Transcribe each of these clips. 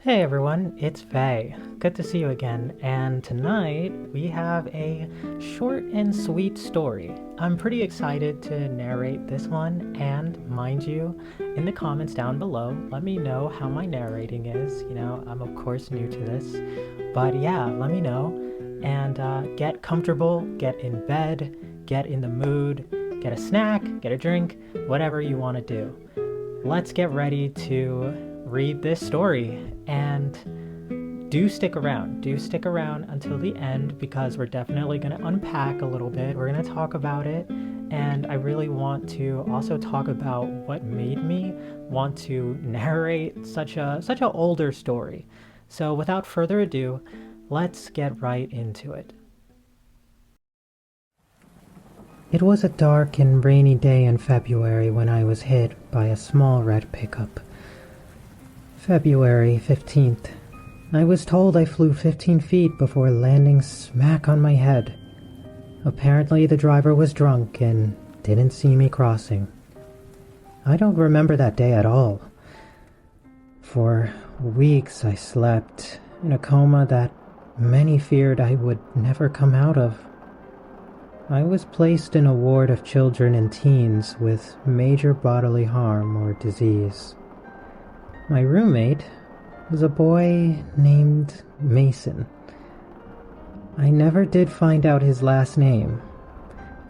Hey everyone, it's Faye. Good to see you again, and tonight we have a short and sweet story. I'm pretty excited to narrate this one, and mind you, in the comments down below, let me know how my narrating is. I'm of course new to this, but yeah, let me know. And get comfortable, get in bed, get in the mood, get a snack, get a drink, whatever you want to do. Let's get ready to read this story, and do stick around. Do stick around until the end because we're definitely going to unpack a little bit. We're going to talk about it, and I really want to also talk about what made me want to narrate such a older story. So without further ado, let's get right into it. It was a dark and rainy day in February when I was hit by a small red pickup. February 15th. I was told I flew 15 feet before landing smack on my head. Apparently the driver was drunk and didn't see me crossing. I don't remember that day at all. For weeks I slept in a coma that many feared I would never come out of. I was placed in a ward of children and teens with major bodily harm or disease. My roommate was a boy named Mason. I never did find out his last name.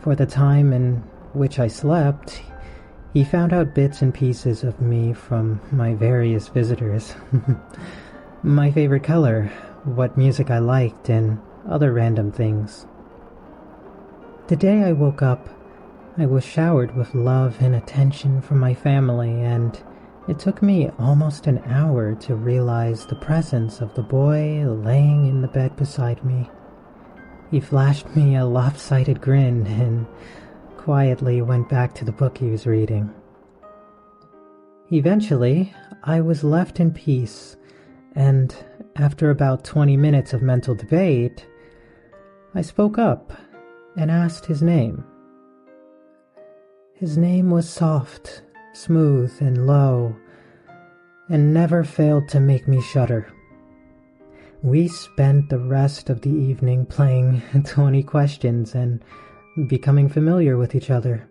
For the time in which I slept, he found out bits and pieces of me from my various visitors. My favorite color, what music I liked, and other random things. The day I woke up, I was showered with love and attention from my family, and it took me almost an hour to realize the presence of the boy laying in the bed beside me. He flashed me a lopsided grin and quietly went back to the book he was reading. Eventually, I was left in peace, and after about 20 minutes of mental debate, I spoke up and asked his name. His name was soft, smooth and low, and never failed to make me shudder. We spent the rest of the evening playing 20 questions and becoming familiar with each other.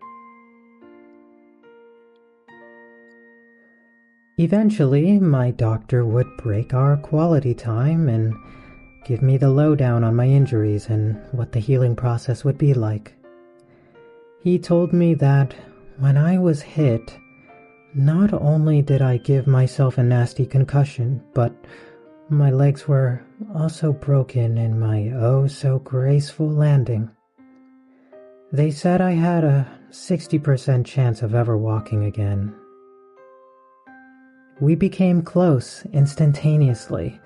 Eventually, my doctor would break our quality time and give me the lowdown on my injuries and what the healing process would be like. He told me that when I was hit, not only did I give myself a nasty concussion, but my legs were also broken in my oh-so-graceful landing. They said I had a 60% chance of ever walking again. We became close instantaneously.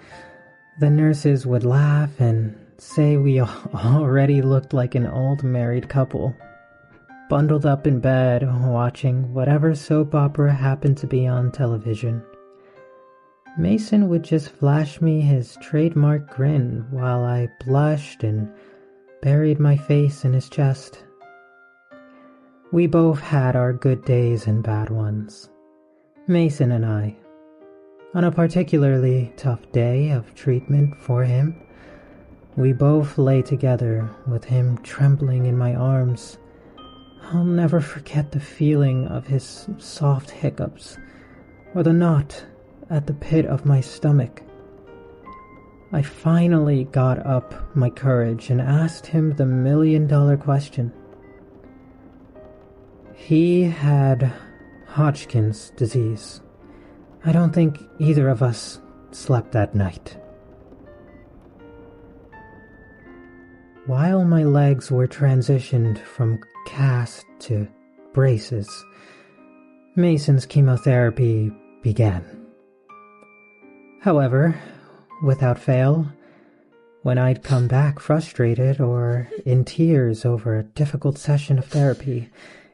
The nurses would laugh and say we already looked like an old married couple, bundled up in bed, watching whatever soap opera happened to be on television. Mason would just flash me his trademark grin while I blushed and buried my face in his chest. We both had our good days and bad ones, Mason and I. On a particularly tough day of treatment for him, we both lay together with him trembling in my arms. I'll never forget the feeling of his soft hiccups, or the knot at the pit of my stomach. I finally got up my courage and asked him the million-dollar question. He had Hodgkin's disease. I don't think either of us slept that night. While my legs were transitioned from cast to braces, Mason's chemotherapy began. However, without fail, when I'd come back frustrated or in tears over a difficult session of therapy,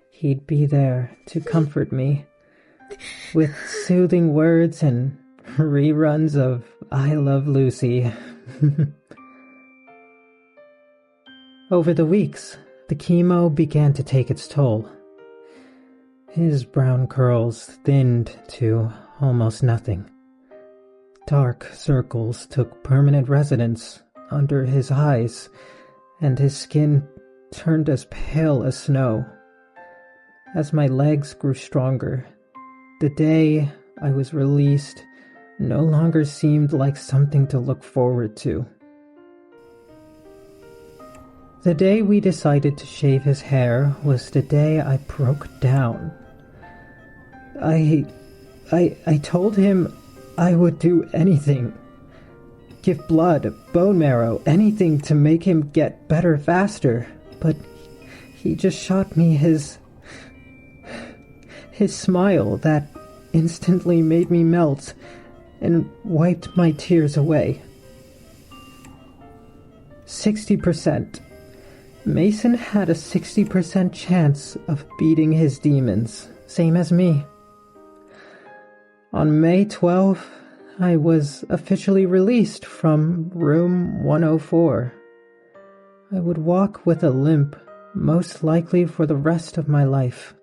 he'd be there to comfort me with soothing words and reruns of I Love Lucy. Over the weeks, the chemo began to take its toll. His brown curls thinned to almost nothing. Dark circles took permanent residence under his eyes, and his skin turned as pale as snow. As my legs grew stronger, the day I was released no longer seemed like something to look forward to. The day we decided to shave his hair was the day I broke down. I told him I would do anything. Give blood, bone marrow, anything to make him get better faster. But he just shot me his smile that instantly made me melt and wiped my tears away. 60%. Mason had a 60% chance of beating his demons, same as me. On May 12th, I was officially released from room 104. I would walk with a limp, most likely for the rest of my life.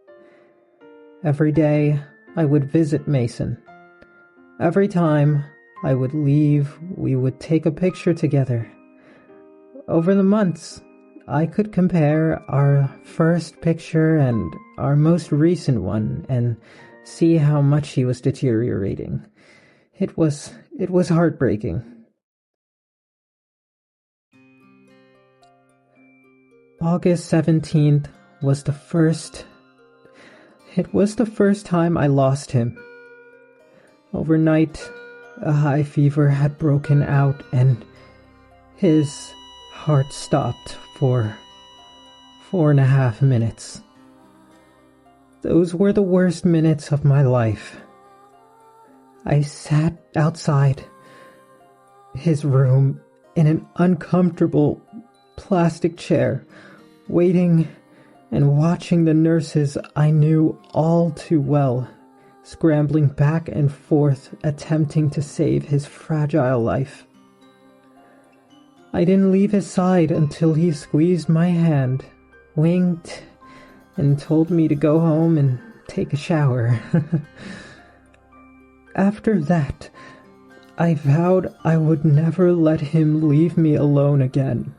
Every day, I would visit Mason. Every time I would leave, we would take a picture together. Over the months, I could compare our first picture and our most recent one and see how much he was deteriorating. It was heartbreaking. August 17th was the first time I lost him. Overnight, a high fever had broken out and his heart stopped for 4.5 minutes. Those were the worst minutes of my life. I sat outside his room in an uncomfortable plastic chair, waiting and watching the nurses I knew all too well, scrambling back and forth, attempting to save his fragile life. I didn't leave his side until he squeezed my hand, winked, and told me to go home and take a shower. After that, I vowed I would never let him leave me alone again.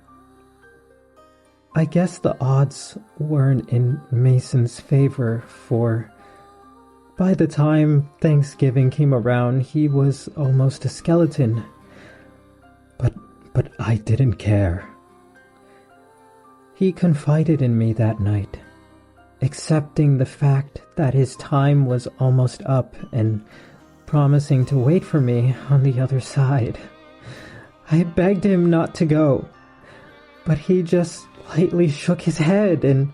I guess the odds weren't in Mason's favor, for by the time Thanksgiving came around, he was almost a skeleton. But I didn't care. He confided in me that night, accepting the fact that his time was almost up and promising to wait for me on the other side. I begged him not to go, but he just lightly shook his head and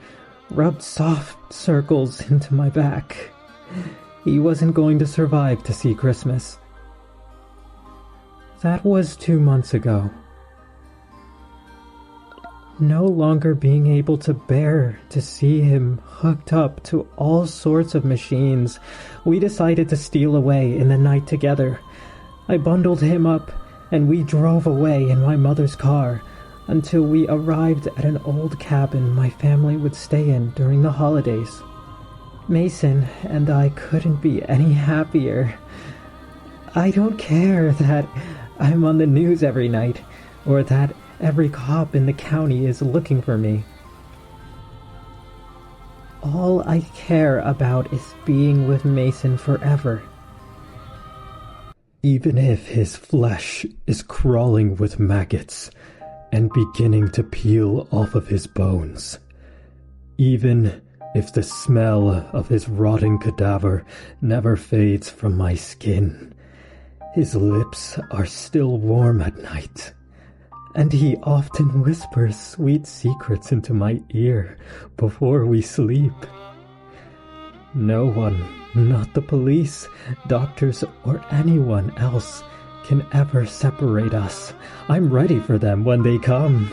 rubbed soft circles into my back. He wasn't going to survive to see Christmas. That was 2 months ago. No longer being able to bear to see him hooked up to all sorts of machines, we decided to steal away in the night together. I bundled him up and we drove away in my mother's car until we arrived at an old cabin my family would stay in during the holidays. Mason and I couldn't be any happier. I don't care that I'm on the news every night, or that every cop in the county is looking for me. All I care about is being with Mason forever. Even if his flesh is crawling with maggots and beginning to peel off of his bones. Even if the smell of his rotting cadaver never fades from my skin. His lips are still warm at night, and he often whispers sweet secrets into my ear before we sleep. No one, not the police, doctors, or anyone else, can ever separate us. I'm ready for them when they come.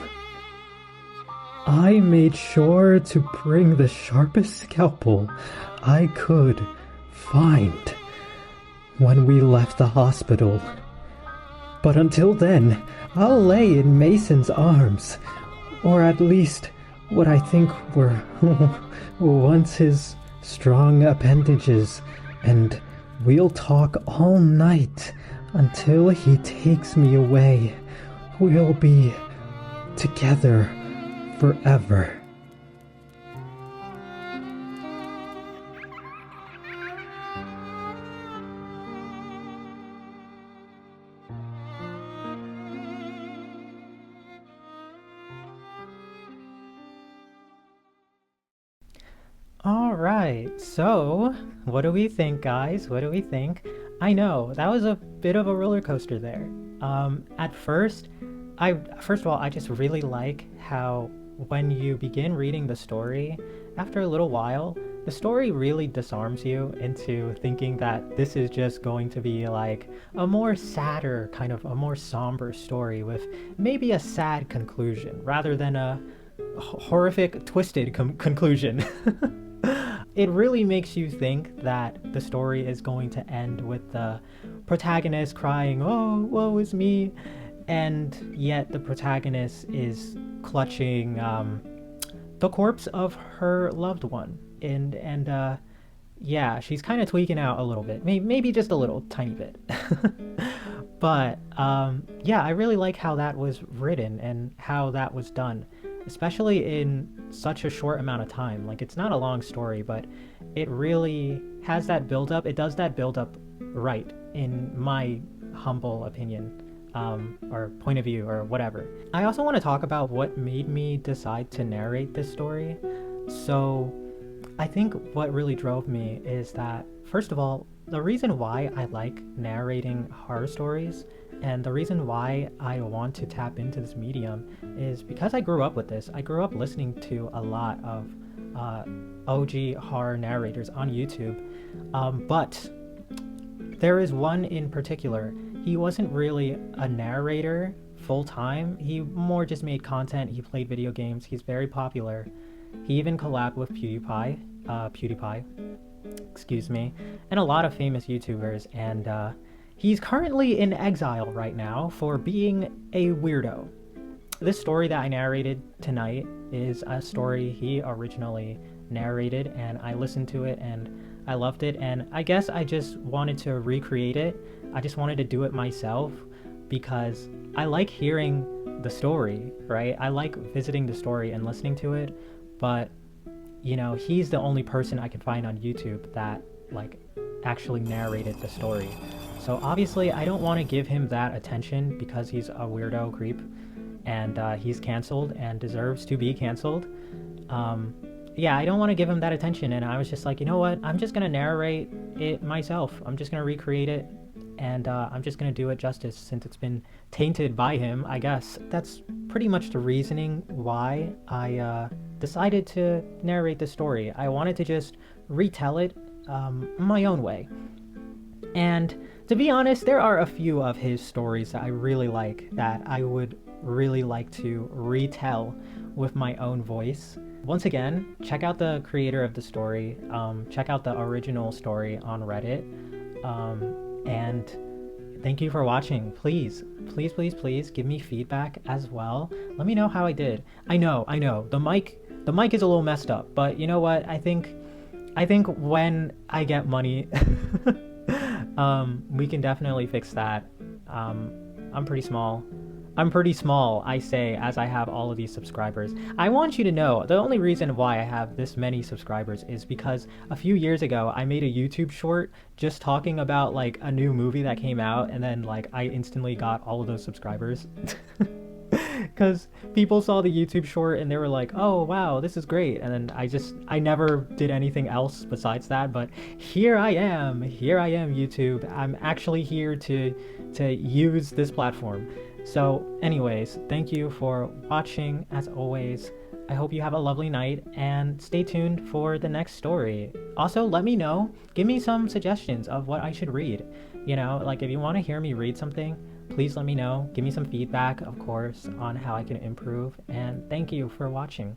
I made sure to bring the sharpest scalpel I could find when we left the hospital. But until then, I'll lay in Mason's arms, or at least what I think were once his strong appendages, and we'll talk all night Until he takes me away, we'll be together forever. Alright, so what do we think, guys? What do we think? I know, that was a bit of a roller coaster there. At first, first of all, I just really like how when you begin reading the story, after a little while, the story really disarms you into thinking that this is just going to be like a more sadder, kind of a more somber story with maybe a sad conclusion rather than a horrific, twisted conclusion. It really makes you think that the story is going to end with the protagonist crying, "Oh, woe is me," and yet the protagonist is clutching the corpse of her loved one, and yeah, she's kind of tweaking out a little bit, maybe just a little tiny bit. But yeah, I really like how that was written and how that was done, especially in such a short amount of time. Like, it's not a long story, but it really has that build up. It does that build up right, in my humble opinion, or point of view, or whatever. I also want to talk about what made me decide to narrate this story. So I think what really drove me is that, first of all, the reason why I like narrating horror stories and the reason why I want to tap into this medium is because I grew up with this. I grew up listening to a lot of OG horror narrators on YouTube, but there is one in particular. He wasn't really a narrator full time. He more just made content. He played video games. He's very popular. He even collabed with PewDiePie, excuse me, and a lot of famous YouTubers, and he's currently in exile right now for being a weirdo. This story that I narrated tonight is a story he originally narrated, and I listened to it and I loved it, and I guess I just wanted to recreate it. I just wanted to do it myself because I like hearing the story, right? I like visiting the story and listening to it, but you know, he's the only person I can find on YouTube that like actually narrated the story. So obviously I don't want to give him that attention because he's a weirdo creep, and he's canceled and deserves to be canceled. Yeah, I don't want to give him that attention, and I was just like, you know what? I'm just gonna narrate it myself. I'm just gonna recreate it, and I'm just gonna do it justice since it's been tainted by him, I guess. That's pretty much the reasoning why I decided to narrate the story. I wanted to just retell it my own way. And to be honest, there are a few of his stories that I really like that I would really like to retell with my own voice. Once again, check out the creator of the story. Check out the original story on Reddit. And thank you for watching. Please, please, please, please give me feedback as well. Let me know how I did. I know, the mic is a little messed up, but you know what? I think when I get money, we can definitely fix that. I'm pretty small, I say, as I have all of these subscribers. I want you to know, the only reason why I have this many subscribers is because a few years ago, I made a YouTube short just talking about, like, a new movie that came out, and then, like, I instantly got all of those subscribers. Because people saw the YouTube short and they were like, oh wow, this is great, and then I never did anything else besides that. But here I am, YouTube. I'm actually here to use this platform. So anyways, thank you for watching. As always, I hope you have a lovely night, and stay tuned for the next story. Also, let me know, give me some suggestions of what I should read. You know, like, if you want to hear me read something, please let me know. Give me some feedback, of course, on how I can improve. And thank you for watching.